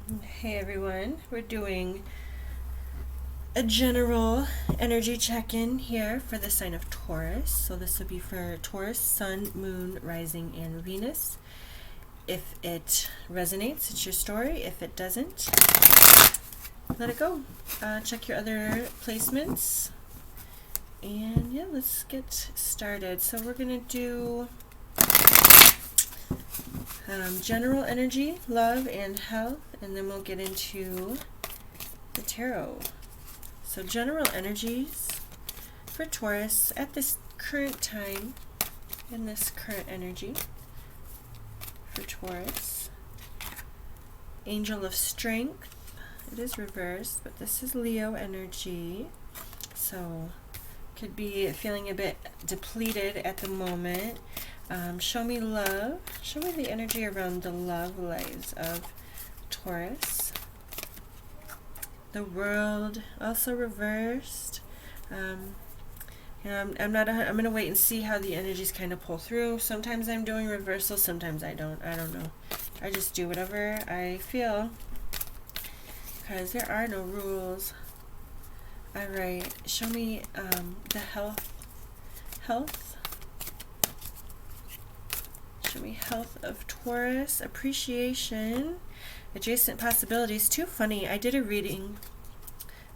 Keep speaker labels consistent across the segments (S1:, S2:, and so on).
S1: Hey everyone, we're doing a general energy check-in here for the sign of Taurus. So this will be for Taurus, Sun, Moon, Rising, and Venus. If it resonates, it's your story. If it doesn't, let it go. Check your other placements. And yeah, let's get started. So we're going to do general energy, love, and health, and then we'll get into the tarot. So general energies for Taurus at this current time, in this current energy for Taurus. Angel of Strength. It is reversed, but this is Leo energy. So could be feeling a bit depleted at the moment. Show me love. Show me the energy around the love lives of Taurus. The World, also reversed. I'm gonna wait and see how the energies kind of pull through. Sometimes I'm doing reversal, sometimes I don't. I don't know. I just do whatever I feel, because there are no rules. All right, show me the health. Show me health of Taurus. Appreciation. Adjacent possibilities. Too funny. I did a reading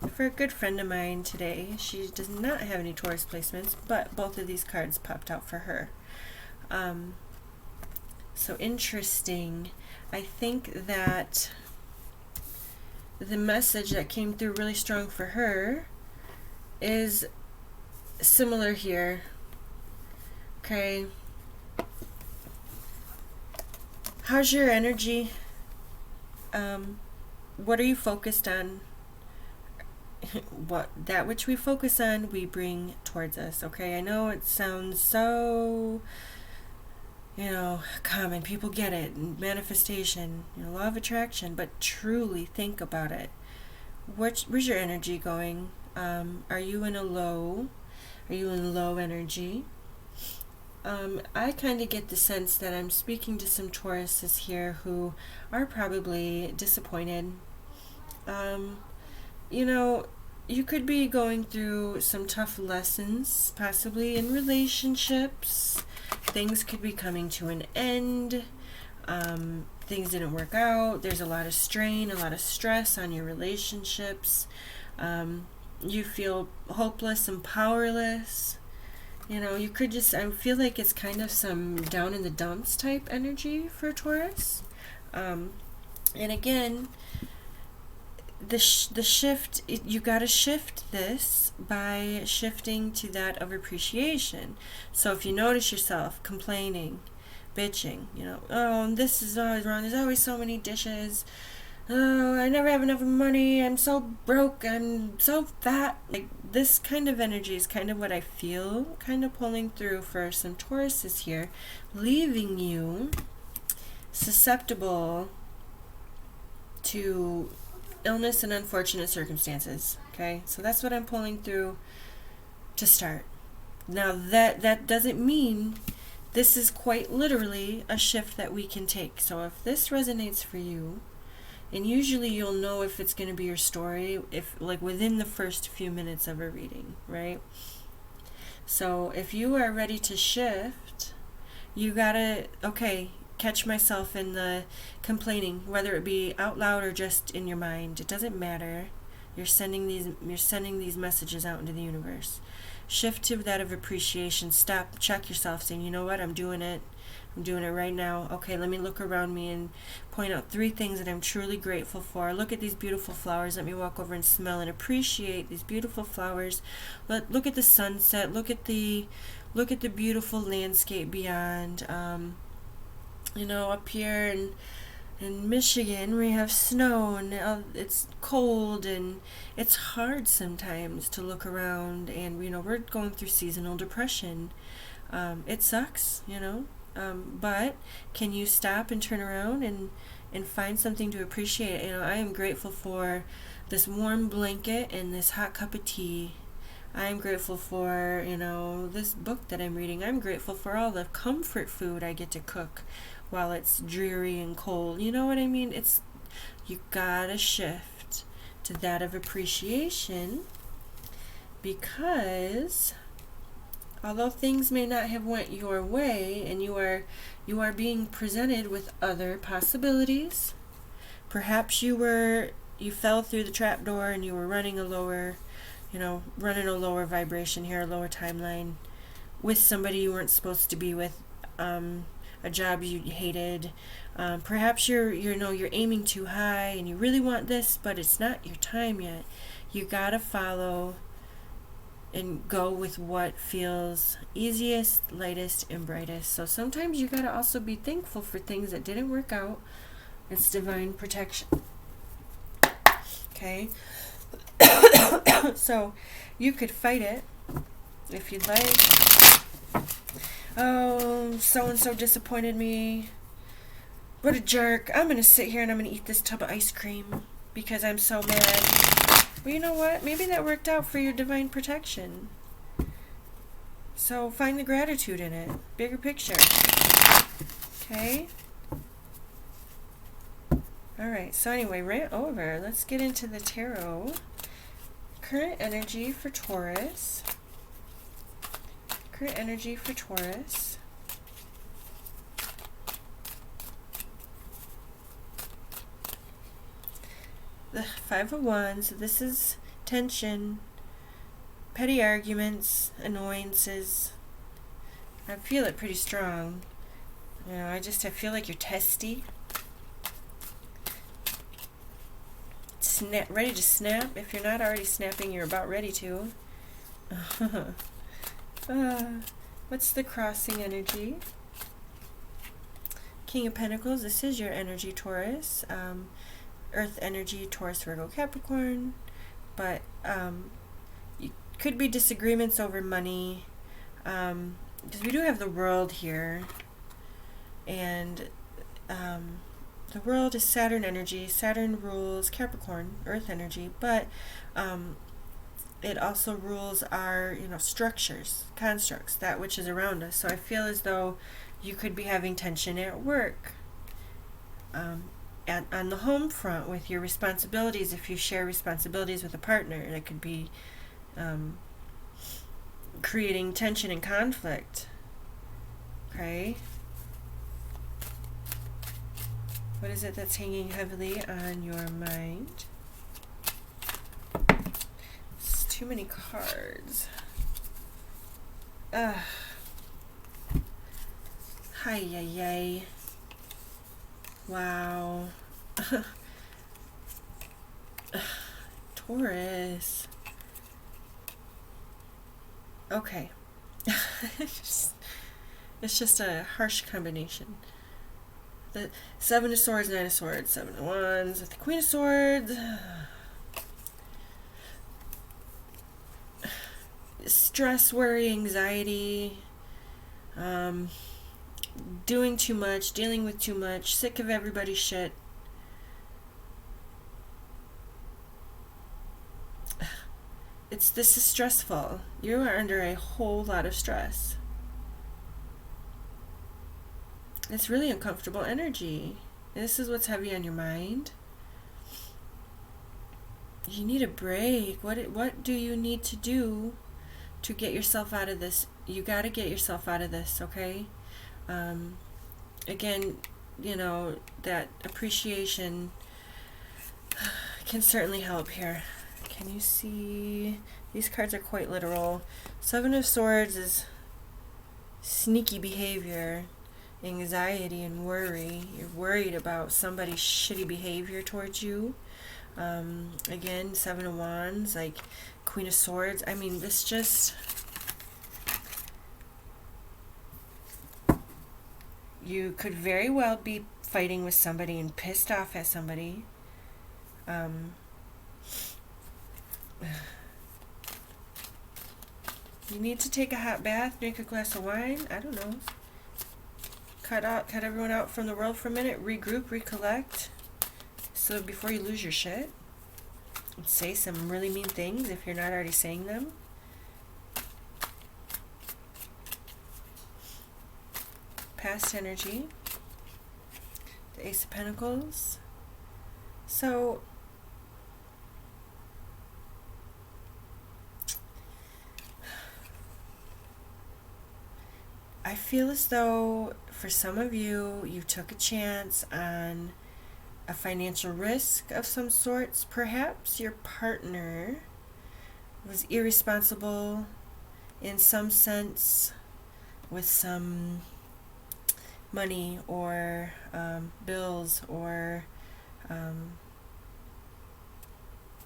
S1: for a good friend of mine today. She does not have any Taurus placements, but both of these cards popped out for her. So interesting. I think that the message that came through really strong for her is similar here. Okay. How's your energy? What are you focused on? That which we focus on, we bring towards us. Okay, I know it sounds so, common. People get it. Manifestation, law of attraction. But truly think about it. Where's your energy going? Are you in a low? Are you in low energy? I kind of get the sense that I'm speaking to some Tauruses here who are probably disappointed. You could be going through some tough lessons, possibly in relationships. Things could be coming to an end. Things didn't work out. There's a lot of strain, a lot of stress on your relationships. You feel hopeless and powerless. You could just, I feel like it's kind of some down in the dumps type energy for Taurus. And again, the shift, you got to shift this by shifting to that of appreciation. So if you notice yourself complaining, bitching, oh, this is always wrong, there's always so many dishes, oh, I never have enough money, I'm so broke, I'm so fat. Like, this kind of energy is kind of what I feel kind of pulling through for some Tauruses here, leaving you susceptible to illness and unfortunate circumstances. Okay, so that's what I'm pulling through to start. Now that doesn't mean this is quite literally a shift that we can take. So if this resonates for you, and usually you'll know if it's going to be your story if within the first few minutes of a reading, right? So if you are ready to shift, you gotta, catch myself in the complaining, whether it be out loud or just in your mind. It doesn't matter. You're sending these messages out into the universe. Shift to that of appreciation. Stop, check yourself, saying, you know what, I'm doing it right now. Okay, let me look around me and point out 3 things that I'm truly grateful for. Look at these beautiful flowers. Let me walk over and smell and appreciate these beautiful flowers. Look at the sunset. Look at the beautiful landscape beyond. Up here in Michigan, we have snow and it's cold and it's hard sometimes to look around, and we're going through seasonal depression. It sucks, but can you stop and turn around and find something to appreciate? I am grateful for this warm blanket and this hot cup of tea. I'm grateful for, this book that I'm reading. I'm grateful for all the comfort food I get to cook while it's dreary and cold. You know what I mean? It's You gotta shift to that of appreciation, because although things may not have went your way and you are being presented with other possibilities, perhaps you fell through the trap door and you were running a lower vibration here, a lower timeline, with somebody you weren't supposed to be with, a job you hated. Perhaps you're aiming too high and you really want this, but it's not your time yet. You gotta follow and go with what feels easiest, lightest, and brightest. So sometimes you gotta also be thankful for things that didn't work out. It's divine protection. Okay? So you could fight it if you'd like. Oh, so-and-so disappointed me. What a jerk. I'm going to sit here and I'm going to eat this tub of ice cream because I'm so mad. Well, you know what? Maybe that worked out for your divine protection. So find the gratitude in it. Bigger picture. Okay? Alright, so anyway, rant over. Let's get into the tarot. Current energy for Taurus. Current energy for Taurus. The Five of Wands. This is tension, petty arguments, annoyances. I feel it pretty strong. I feel like you're testy. Ready to snap. If you're not already snapping, you're about ready to. What's the crossing energy? King of Pentacles. This is your energy, Taurus. Earth energy, Taurus, Virgo, Capricorn. But you could be disagreements over money. Because we do have the World here. And the World is Saturn energy. Saturn rules Capricorn, Earth energy, but it also rules our, structures, constructs, that which is around us. So I feel as though you could be having tension at work, on the home front with your responsibilities. If you share responsibilities with a partner, that could be creating tension and conflict. Okay. What is it that's hanging heavily on your mind? It's too many cards. Hi, yay. Wow. Taurus. Okay. It's just a harsh combination. The Seven of Swords, Nine of Swords, Seven of Wands, with the Queen of Swords. Stress, worry, anxiety, doing too much, dealing with too much, sick of everybody's shit. This is stressful. You are under a whole lot of stress. It's really uncomfortable energy. This is what's heavy on your mind. You need a break. What do you need to do to get yourself out of this? You got to get yourself out of this, okay? Again, that appreciation can certainly help here. Can you see? These cards are quite literal. Seven of Swords is sneaky behavior, anxiety and worry. You're worried about somebody's shitty behavior towards you. Again, Seven of Wands, like Queen of Swords. I mean, this just... You could very well be fighting with somebody and pissed off at somebody. You need to take a hot bath, drink a glass of wine. I don't know. Cut everyone out from the world for a minute. Regroup, recollect. So before you lose your shit, say some really mean things if you're not already saying them. Past energy. The Ace of Pentacles. So I feel as though for some of you, you took a chance on a financial risk of some sorts. Perhaps your partner was irresponsible in some sense with some money or bills or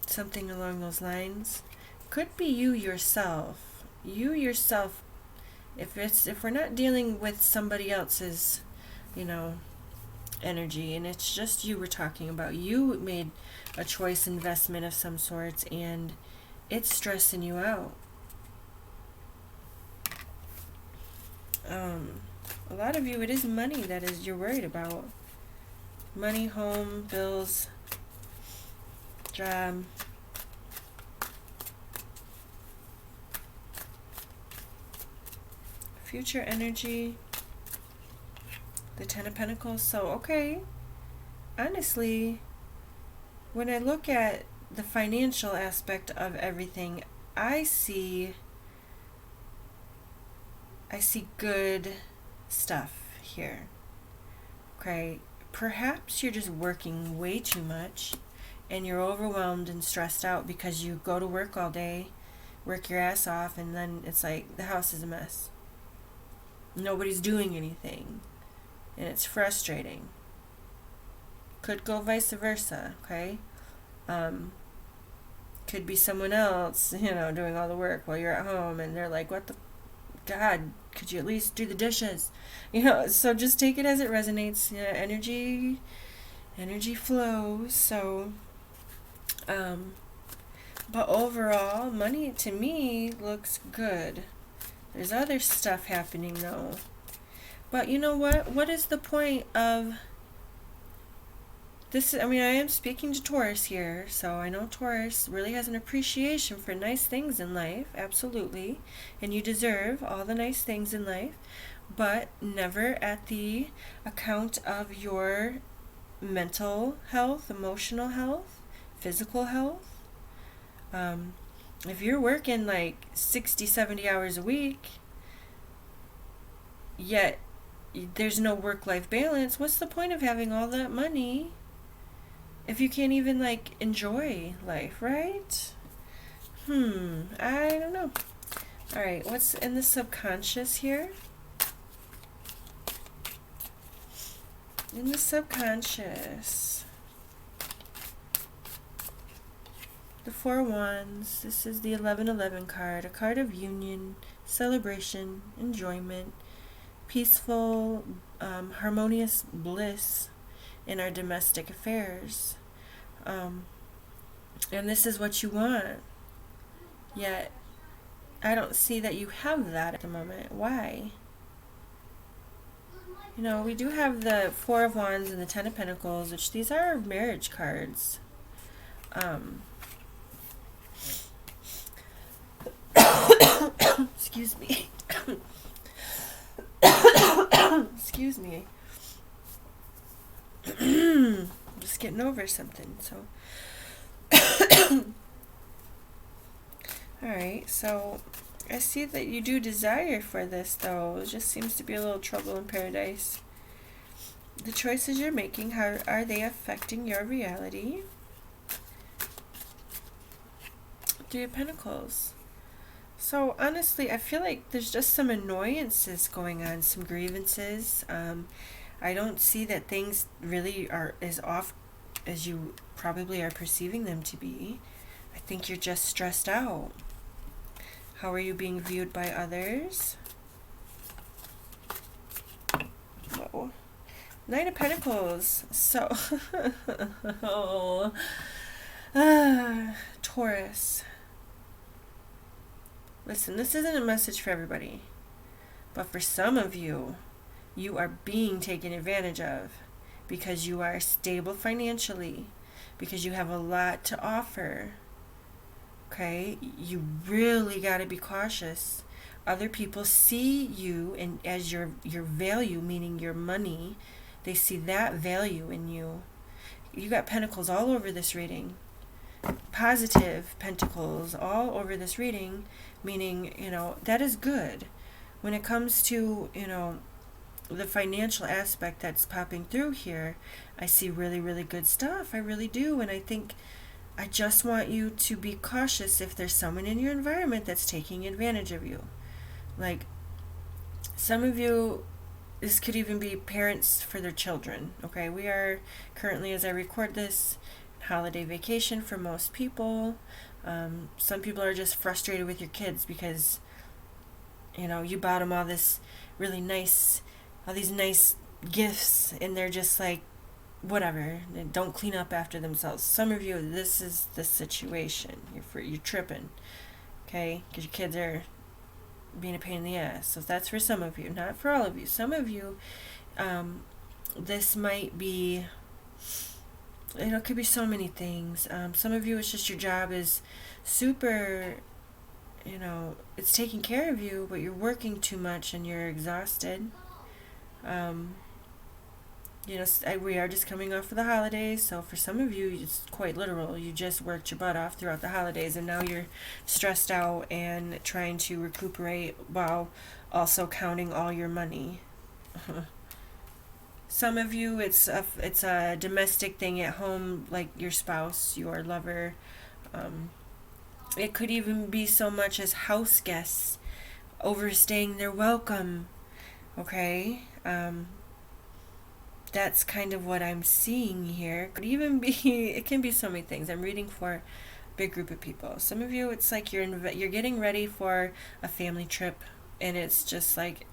S1: something along those lines. Could be you yourself. You yourself, if we're not dealing with somebody else's, energy, and it's just you we're talking about. You made a choice investment of some sorts, and it's stressing you out. A lot of you, it is money that is you're worried about. Money, home, bills, job. Future energy. The Ten of Pentacles. So, okay. Honestly, when I look at the financial aspect of everything, I see good stuff here. Okay, perhaps you're just working way too much and you're overwhelmed and stressed out because you go to work all day, work your ass off, and then it's like the house is a mess. Nobody's doing anything, and it's frustrating. Could go vice versa, okay? Could be someone else, doing all the work while you're at home, and they're like, what the God, could you at least do the dishes? So just take it as it resonates. Energy flows. So, but overall, money to me looks good. There's other stuff happening though. But you know what? What is the point of this? I am speaking to Taurus here, so I know Taurus really has an appreciation for nice things in life, absolutely, and you deserve all the nice things in life, but never at the account of your mental health, emotional health, physical health. If you're working like 60, 70 hours a week, yet there's no work-life balance, what's the point of having all that money if you can't even enjoy life, right? I don't know. Alright, what's in the subconscious here? In the subconscious, the Four Wands. This is the 1111 card, a card of union, celebration, enjoyment, peaceful, harmonious bliss in our domestic affairs. And this is what you want. Yet, I don't see that you have that at the moment. Why? We do have the Four of Wands and the Ten of Pentacles, which these are marriage cards. Excuse me. Excuse me. I'm just getting over something, so. Alright, so I see that you do desire for this, though. It just seems to be a little trouble in paradise. The choices you're making, how are they affecting your reality? Three of Pentacles. So honestly, I feel like there's just some annoyances going on, some grievances. I don't see that things really are as off as you probably are perceiving them to be. I think you're just stressed out. How are you being viewed by others? Whoa. Nine of Pentacles. So, Taurus. Listen, this isn't a message for everybody. But for some of you, you are being taken advantage of because you are stable financially, because you have a lot to offer. Okay? You really got to be cautious. Other people see you and as your value, meaning your money. They see that value in you. you got pentacles all over this reading. Positive pentacles all over this reading, meaning, that is good. When it comes to, the financial aspect that's popping through here, I see really, really good stuff. I really do. And I think I just want you to be cautious if there's someone in your environment that's taking advantage of you. Like, some of you, this could even be parents for their children. Okay, we are currently, as I record this, holiday vacation for most people. Some people are just frustrated with your kids because, you bought them all these nice gifts, and they're just like, whatever, they don't clean up after themselves. Some of you, this is the situation. You're tripping, okay, because your kids are being a pain in the ass. So that's for some of you, not for all of you. Some of you, this might be, it could be so many things. Some of you, it's just your job is super, it's taking care of you, but you're working too much and you're exhausted. We are just coming off of the holidays, so for some of you, it's quite literal. You just worked your butt off throughout the holidays, and now you're stressed out and trying to recuperate while also counting all your money. Some of you, it's a domestic thing at home, like your spouse, your lover. It could even be so much as house guests overstaying their welcome. Okay? That's kind of what I'm seeing here. It can be so many things. I'm reading for a big group of people. Some of you, it's like you're getting ready for a family trip, and it's just like,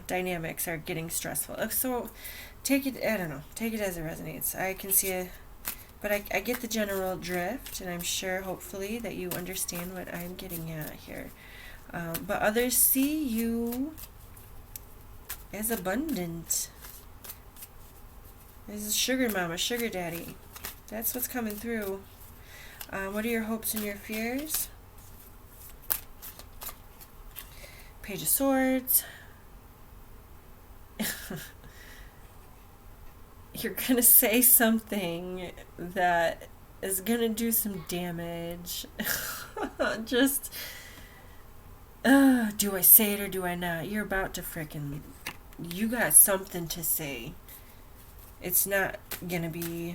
S1: dynamics are getting stressful. So take it, I don't know, take it as it resonates. I can see but I get the general drift, and I'm sure, hopefully, that you understand what I'm getting at here. But others see you as abundant. This is sugar mama, sugar daddy. That's what's coming through. What are your hopes and your fears? Page of Swords. You're going to say something that is going to do some damage. Just, do I say it or do I not? You're about to you got something to say. It's not going to be...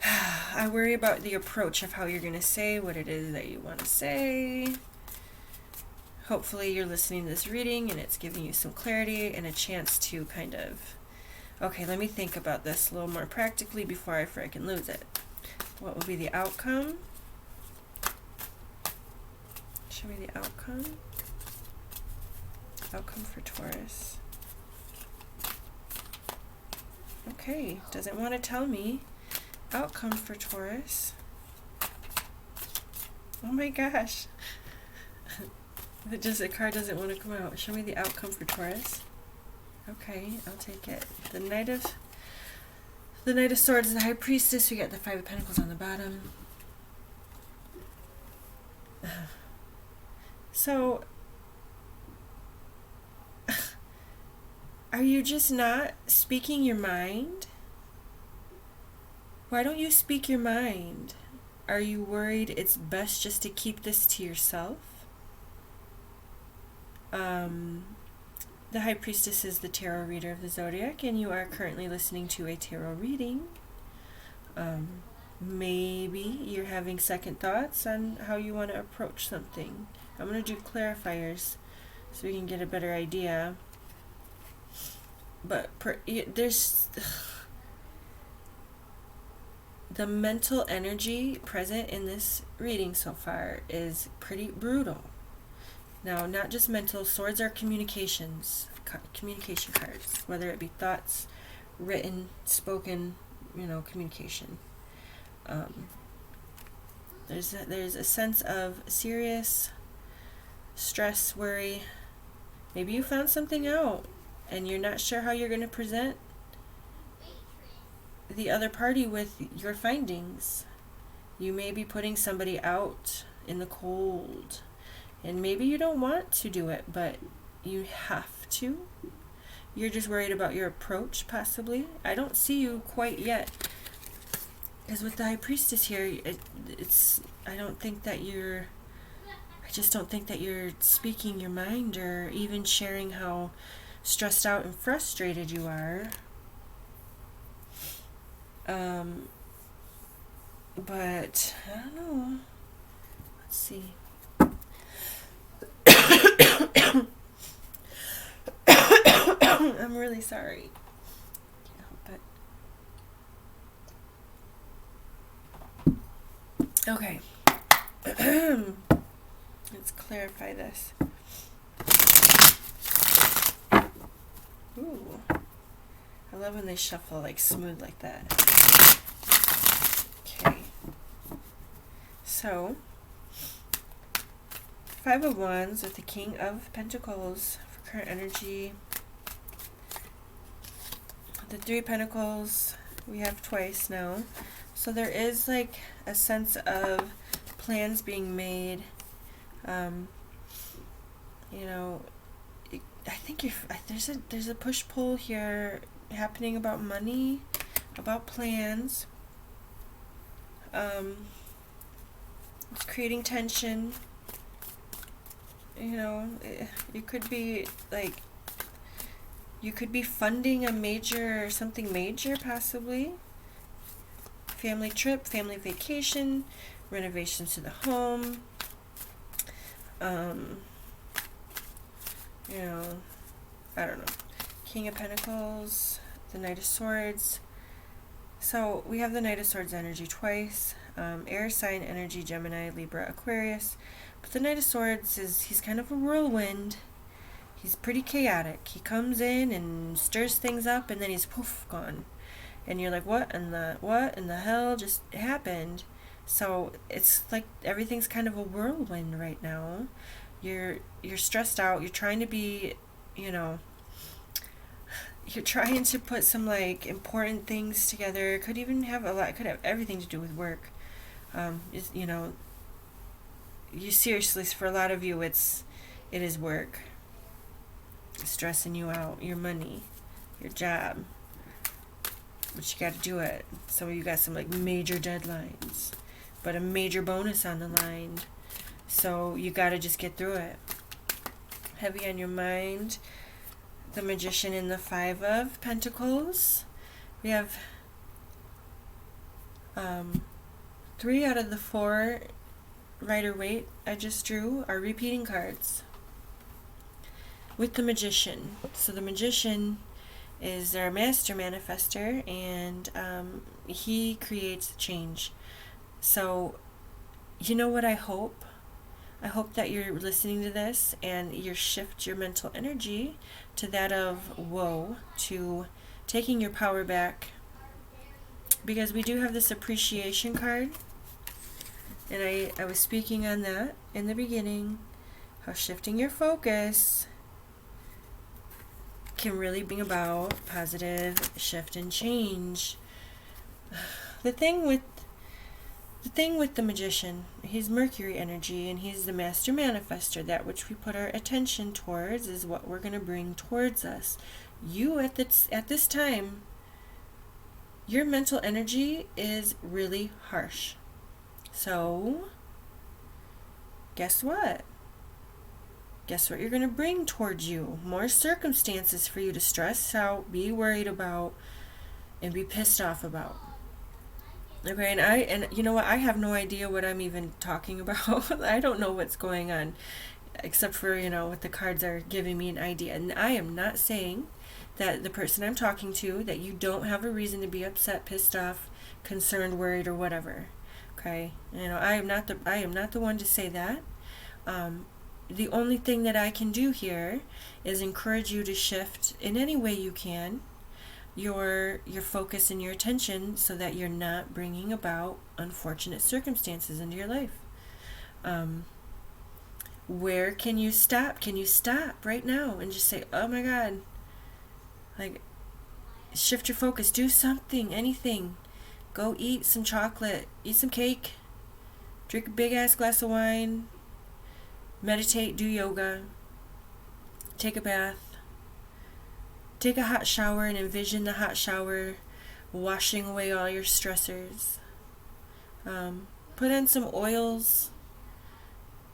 S1: I worry about the approach of how you're going to say what it is that you want to say. Hopefully you're listening to this reading and it's giving you some clarity and a chance to kind of... Okay, let me think about this a little more practically before I frickin' lose it. What will be the outcome? Show me the outcome. Outcome for Taurus. Okay, doesn't want to tell me. Outcome for Taurus. Oh my gosh. A card doesn't want to come out. Show me the outcome for Taurus. Okay, I'll take it. The Knight of Swords and the High Priestess. We got the Five of Pentacles on the bottom. So, are you just not speaking your mind? Why don't you speak your mind? Are you worried it's best just to keep this to yourself? The High Priestess is the tarot reader of the zodiac, and you are currently listening to a tarot reading. Maybe you're having second thoughts on how you want to approach something. I'm going to do clarifiers so we can get a better idea. But there's... The mental energy present in this reading so far is pretty brutal. Now, not just mental, swords are communication cards, whether it be thoughts, written, spoken, communication. There's a sense of serious stress, worry. Maybe you found something out and you're not sure how you're going to present the other party with your findings. You may be putting somebody out in the cold. And maybe you don't want to do it, but you have to. You're just worried about your approach, possibly. I don't see you quite yet. Because with the High Priestess here, I don't think that you're... I just don't think that you're speaking your mind or even sharing how stressed out and frustrated you are. But, I don't know. Let's see. I'm really sorry. Can't help it. Okay. Let's clarify this. Ooh. I love when they shuffle like smooth like that. Okay. So, Five of Wands with the King of Pentacles for current energy. The Three of Pentacles we have twice now. So there is like a sense of plans being made. You know, I think there's a push-pull here happening about money, about plans. It's creating tension. You know, it could be like, you could be funding something major, possibly. Family trip, family vacation, renovations to the home. You know, I don't know. King of Pentacles, the Knight of Swords. So we have the Knight of Swords energy twice. Air sign energy, Gemini, Libra, Aquarius. But the Knight of Swords he's kind of a whirlwind. He's pretty chaotic. He comes in and stirs things up, and then he's poof, gone. And you're like, what in the hell just happened? So it's like everything's kind of a whirlwind right now. You're stressed out. You're trying to be, you know, you're trying to put some like important things together. Could have everything to do with work. You know, you seriously, for a lot of you, it is work. It's stressing you out. Your money, your job. But you got to do it. So you got some like major deadlines, but a major bonus on the line. So you got to just get through it. Heavy on your mind. The Magician and the Five of Pentacles. We have 3 out of the 4 Rider-Waite I just drew are repeating cards with the Magician. So the Magician is their master manifester, and he creates change. So you know what I hope? I hope that you're listening to this and you shift your mental energy to that of whoa, to taking your power back. Because we do have this appreciation card. And I was speaking on that in the beginning. How shifting your focus can really bring about positive shift and change. The thing with the Magician, he's Mercury energy, and he's the master manifester. That which we put our attention towards is what we're going to bring towards us. You at this time, your mental energy is really harsh. So, guess what? Guess what you're going to bring towards you? More circumstances for you to stress out, be worried about, and be pissed off about. Okay, and you know what? I have no idea what I'm even talking about. I don't know what's going on, except for, you know, what the cards are giving me an idea. And I am not saying that the person I'm talking to, that you don't have a reason to be upset, pissed off, concerned, worried, or whatever. Okay, you know, I am not the one to say that. The only thing that I can do here is encourage you to shift in any way you can your focus and your attention, so that you're not bringing about unfortunate circumstances into your life. Where can you stop? Can you stop right now and just say, oh my God, like, shift your focus, do something, anything. Go eat some chocolate, eat some cake, drink a big ass glass of wine, meditate, do yoga, take a bath, Take a hot shower and envision the hot shower washing away all your stressors. Put on some oils.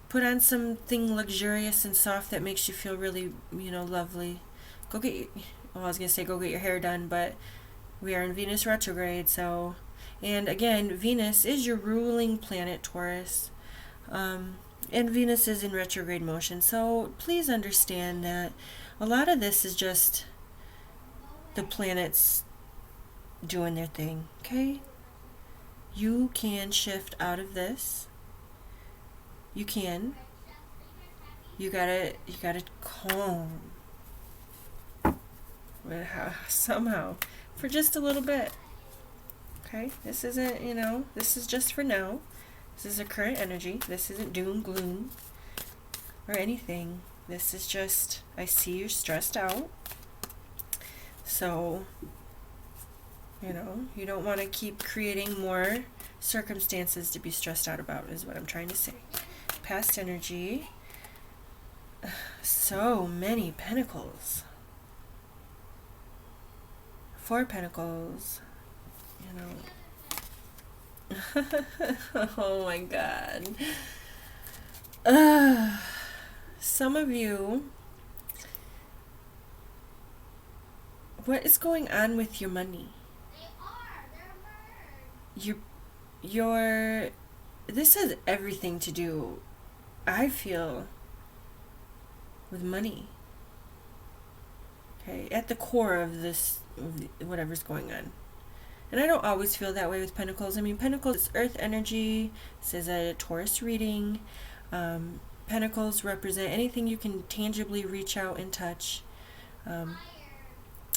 S1: Put on something luxurious and soft that makes you feel really, lovely. Go get your, well, I was going to say go get your hair done, but we are in Venus retrograde, so, and again, Venus is your ruling planet, Taurus, and Venus is in retrograde motion, so please understand that a lot of this is just the planets doing their thing, okay? You can shift out of this. You can. You gotta calm. Somehow. For just a little bit. Okay? This isn't, this is just for now. This is a current energy. This isn't doom, gloom, or anything. This is just, I see you're stressed out. So, you don't want to keep creating more circumstances to be stressed out about, is what I'm trying to say. Past energy. So many pentacles. 4 pentacles. Oh my god. Some of you, what is going on with your money? This has everything to do, I feel, with money. Okay, at the core of this, whatever's going on. And I don't always feel that way with Pentacles. I mean, Pentacles is earth energy. This is a Taurus reading. Pentacles represent anything you can tangibly reach out and touch.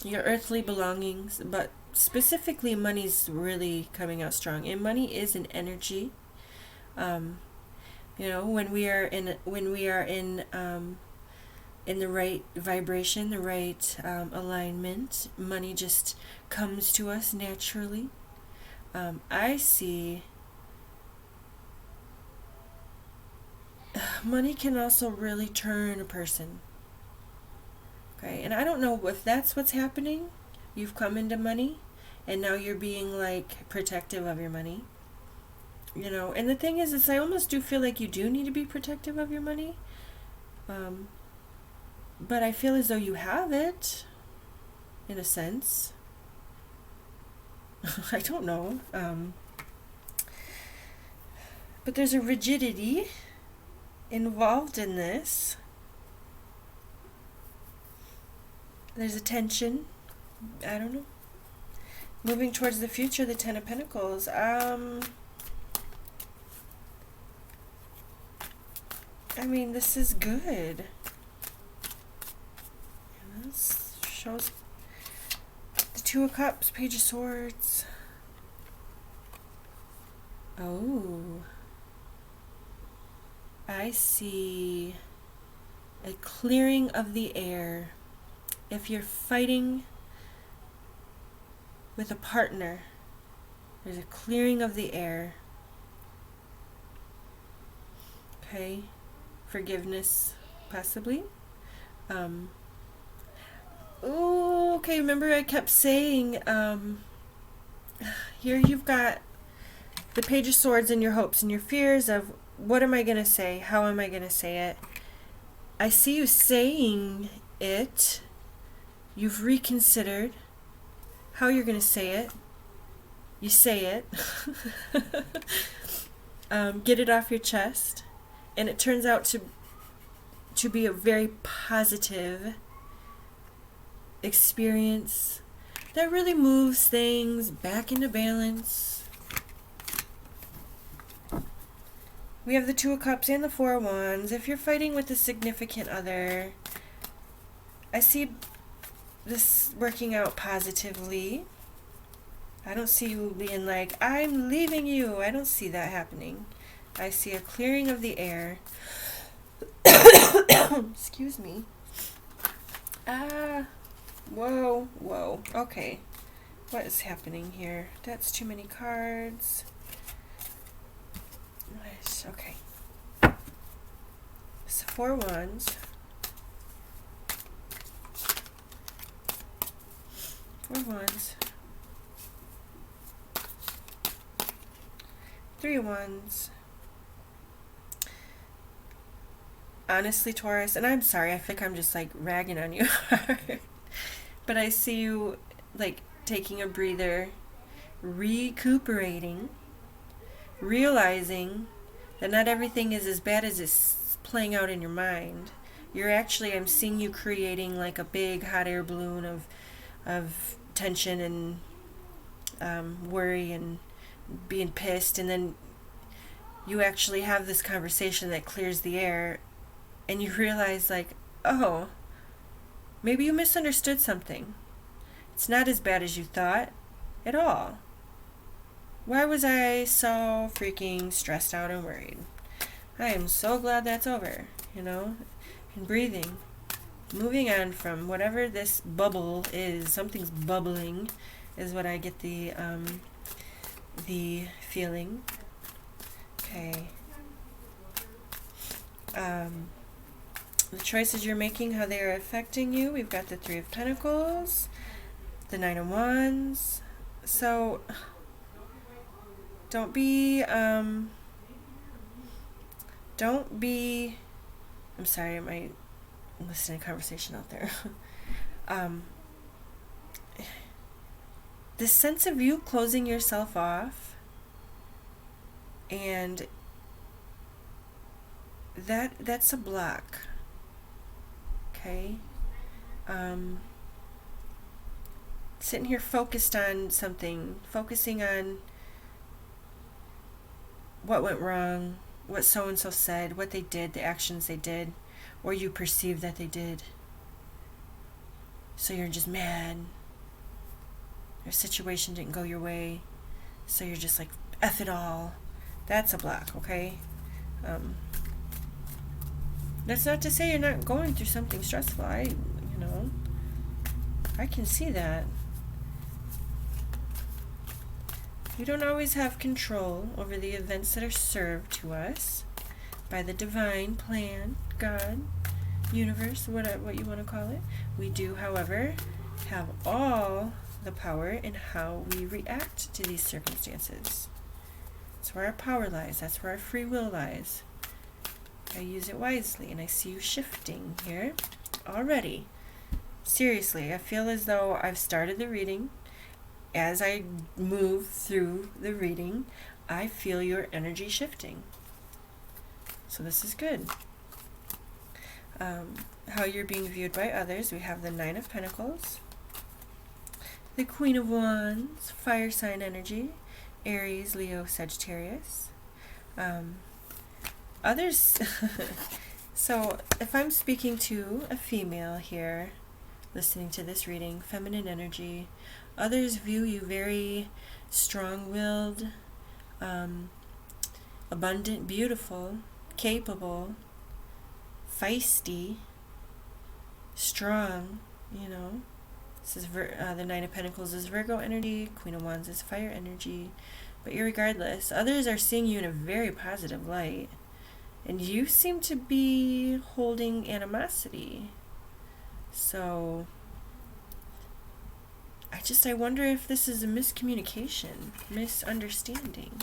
S1: Your earthly belongings, but specifically money's really coming out strong. And money is an energy. When we are in the right vibration, the right alignment, money just comes to us naturally. I see money can also really turn a person. Okay, and I don't know if that's what's happening. You've come into money, and now you're being like protective of your money. And the thing is I almost do feel like you do need to be protective of your money. But I feel as though you have it, in a sense. I don't know. But there's a rigidity involved in this. There's a tension. I don't know. Moving towards the future, the 10 of Pentacles. I mean, this is good. And this shows the 2 of Cups, Page of Swords. Oh. I see a clearing of the air. If you're fighting with a partner, there's a clearing of the air. Okay. Forgiveness, possibly. Okay, remember I kept saying, here you've got the Page of Swords and your hopes and your fears of what am I going to say? How am I going to say it? I see you saying it. You've reconsidered how you're going to say it. You say it. Get it off your chest. And it turns out to be a very positive experience that really moves things back into balance. We have the 2 of Cups and the 4 of Wands. If you're fighting with a significant other, I see this working out positively. I don't see you being like, I'm leaving you. I don't see that happening. I see a clearing of the air. Excuse me. Whoa. Okay. What is happening here? That's too many cards. Nice. Okay. So 4 Wands. Four of Wands. Three of Wands. Honestly, Taurus, and I'm sorry, I think I'm just like ragging on you hard. But I see you like taking a breather, recuperating, realizing that not everything is as bad as it's playing out in your mind. You're actually, I'm seeing you creating like a big hot air balloon of tension and worry and being pissed, and then you actually have this conversation that clears the air, and you realize like, oh, maybe you misunderstood something. It's not as bad as you thought at all. Why was I so freaking stressed out and worried? I am so glad that's over, and breathing. Moving on from whatever this bubble is, something's bubbling, is what I get the feeling. Okay. The choices you're making, how they are affecting you. We've got the Three of Pentacles, the Nine of Wands. So don't be I'm sorry, am I listening to conversation out there? This sense of you closing yourself off, and that's a block. Okay? Sitting here focused on something, focusing on what went wrong, what so-and-so said, what they did, the actions they did, or you perceive that they did. So you're just mad. Your situation didn't go your way, so you're just like, F it all. That's a block, okay? That's not to say you're not going through something stressful. I can see that. We don't always have control over the events that are served to us by the divine plan, God, universe, whatever what you want to call it. We do, however, have all the power in how we react to these circumstances. That's where our power lies. That's where our free will lies. I use it wisely, and I see you shifting here already. Seriously, I feel as though I've started the reading. As I move through the reading, I feel your energy shifting. So this is good. How you're being viewed by others. We have the Nine of Pentacles, the Queen of Wands, fire sign energy, Aries, Leo, Sagittarius. Others, so if I'm speaking to a female here, listening to this reading, feminine energy, others view you very strong-willed, abundant, beautiful, capable, feisty, strong, This is the Nine of Pentacles is Virgo energy, Queen of Wands is fire energy. But irregardless, others are seeing you in a very positive light. And you seem to be holding animosity. So I wonder if this is a miscommunication, misunderstanding.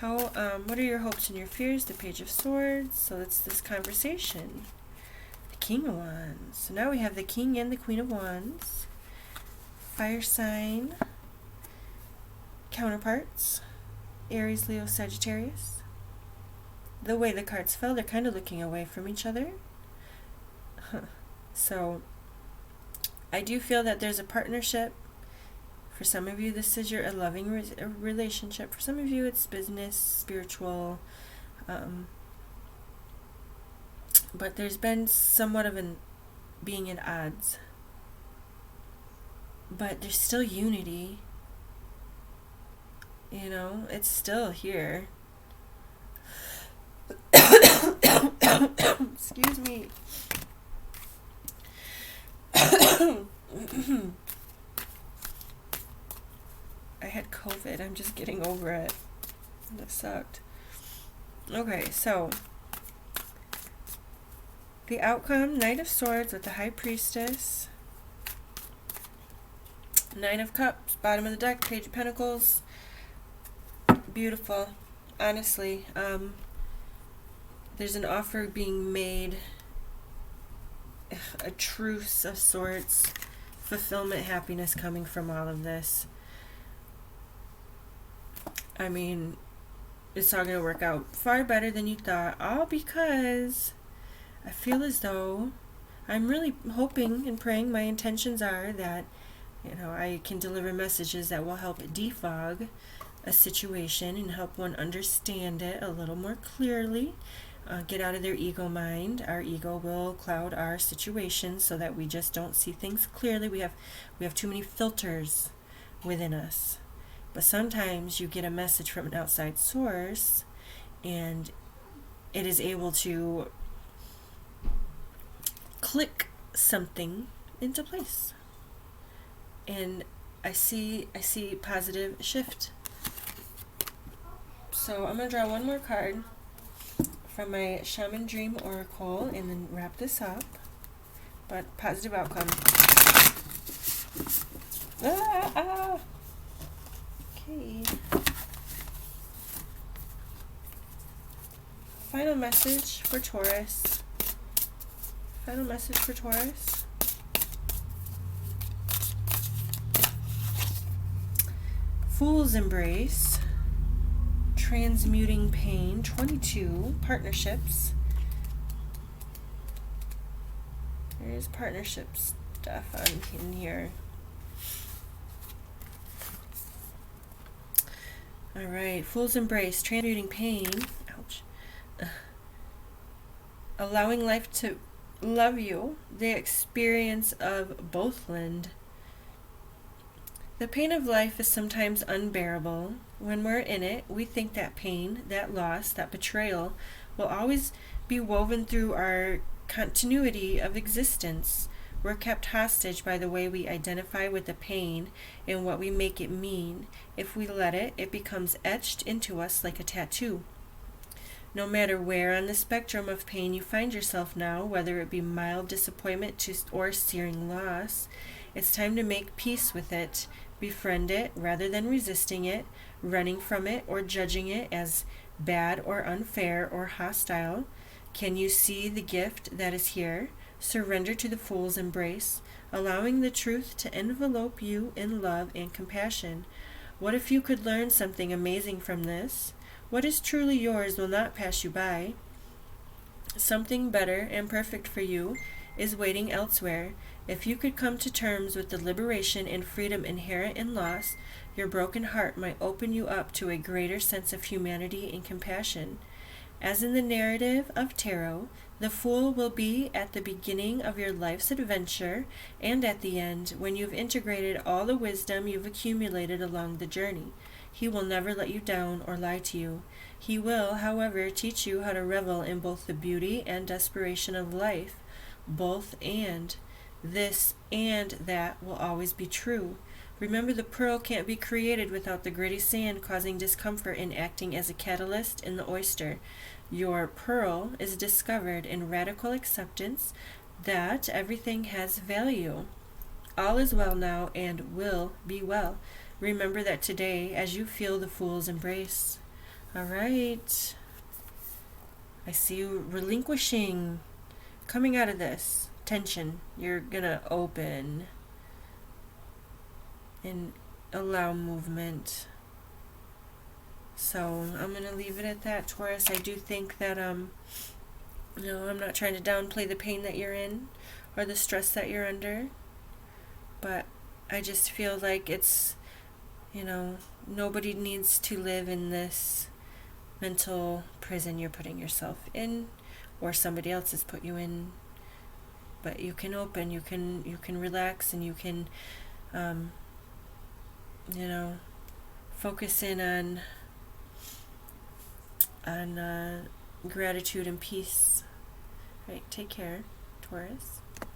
S1: What are your hopes and your fears? The Page of Swords. So that's this conversation. The King of Wands. So now we have the King and the Queen of Wands. Fire sign counterparts. Aries, Leo, Sagittarius. The way the cards fell, they're kind of looking away from each other. So I do feel that there's a partnership. For some of you, this is a loving relationship. For some of you, it's business, spiritual. But there's been somewhat of being at odds. But there's still unity. It's still here. Excuse me. I had COVID. I'm just getting over it. That sucked. Okay, so The outcome, Knight of Swords with the High Priestess. Nine of Cups, bottom of the deck, Page of Pentacles. Beautiful. Honestly, there's an offer being made, a truce of sorts, fulfillment, happiness coming from all of this. I mean, it's all going to work out far better than you thought, all because I feel as though I'm really hoping and praying, my intentions are that, you know, I can deliver messages that will help defog a situation and help one understand it a little more clearly, get out of their ego mind. Our ego will cloud our situation so that we just don't see things clearly. We have too many filters within us. But sometimes you get a message from an outside source and it is able to click something into place. And I see positive shift. So I'm going to draw one more card from my Shaman Dream Oracle and then wrap this up. But positive outcome. Okay. Final message for Taurus. Final message for Taurus. Fool's Embrace. Transmuting Pain. 22. Partnerships. There's partnership stuff in here. Alright, Fool's Embrace, transmuting pain, ouch, allowing life to love you, the experience of Bothland. The pain of life is sometimes unbearable. When we're in it, we think that pain, that loss, that betrayal will always be woven through our continuity of existence. We're kept hostage by the way we identify with the pain and what we make it mean. If we let it, it becomes etched into us like a tattoo. No matter where on the spectrum of pain you find yourself now, whether it be mild disappointment or searing loss, it's time to make peace with it, befriend it rather than resisting it, running from it or judging it as bad or unfair or hostile. Can you see the gift that is here? Surrender to the Fool's Embrace, allowing the truth to envelope you in love and compassion. What if you could learn something amazing from this? What is truly yours will not pass you by. Something better and perfect for you is waiting elsewhere. If you could come to terms with the liberation and freedom inherent in loss, your broken heart might open you up to a greater sense of humanity and compassion. As in the narrative of Tarot, the Fool will be at the beginning of your life's adventure and at the end, when you've integrated all the wisdom you've accumulated along the journey. He will never let you down or lie to you. He will, however, teach you how to revel in both the beauty and desperation of life. Both and. This and that will always be true. Remember, the pearl can't be created without the gritty sand causing discomfort and acting as a catalyst in the oyster. Your pearl is discovered in radical acceptance that everything has value. All is well now and will be well. Remember that today as you feel the Fool's Embrace. All right. I see you relinquishing, coming out of this tension. You're going to open and allow movement. So I'm going to leave it at that, Taurus. I do think that, I'm not trying to downplay the pain that you're in or the stress that you're under, but I just feel like it's, nobody needs to live in this mental prison you're putting yourself in, or somebody else has put you in. But you can open, you can relax, and you can, focus in on gratitude and peace. Right, take care, Taurus.